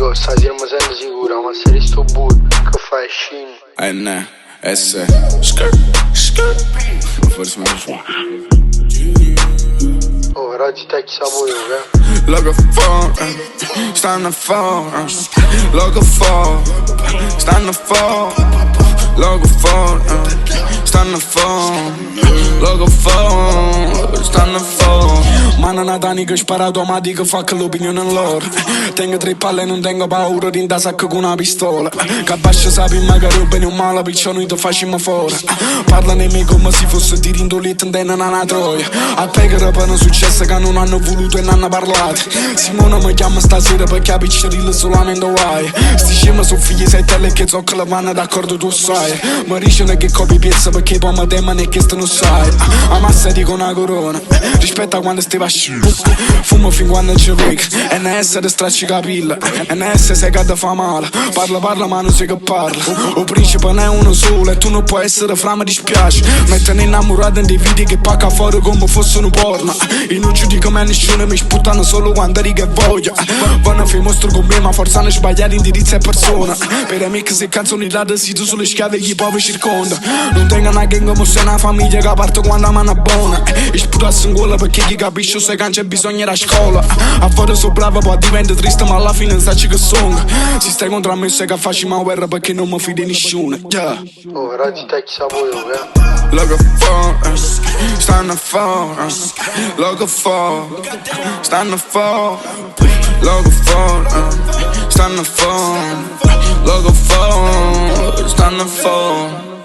Oh, stasera mi sento sicuro, ma se resto burro, che fai scene? N, S, skirt, skirt. Forse me lo Oh, oggi te chi sa voi, Logo for, stanno for, logo for, stanno for, logo for, stanno for, logo for, stanno for. Mano Natani che spara automatica fa che l'opinione è loro. Tengo 3 palle e non tengo paura di andare sacco con una pistola. Che bascia sapi magari bene o male piccioni ti facciamo fuori. Parla nei miei come se fosse di rindoletta in tenda una troia. A pegare per un successo che non hanno voluto e non hanno parlato. Simona mi chiama stasera perché a piccerille solamente guai. Sti scemi sono figli settelle che zoccolo vanno d'accordo tu sai. Mi dicono che copi piezza perché poi mi temono e che sto non sai. A massa dico una corona rispetto a quando stai fumo fin quando ci vedi. NS ti stracci capilla, NS sai che ti fa male. Parla ma non sai che parla. O principe non è uno solo e tu non puoi essere fra, mi dispiace. Mettono innamorato in dei video che pacca fuori come fossero porno. Io non giudico mai nessuno, mi sputano solo quando riga e voglio. Vanno fai mostro con me ma forza non sbagliare indirizzo e persona. Per amici se canzoni là si tu sulle schiave e gli poveri circonda. Non tengo una gang come se una famiglia che parte quando la mano è buona. E sputassi in gola perché chi capisce se c'è bisogno da scuola. A fuori sono bravo poi divento triste ma alla fine sai che sono. Si stai contro me sai che faccio ma guerra perché non mi fido di nessuno. Yeah. Oh, oggi te chi sa voi, Logo for, stanno for, logo for, stanno for, logo for, stanno for, logo for, stanno for.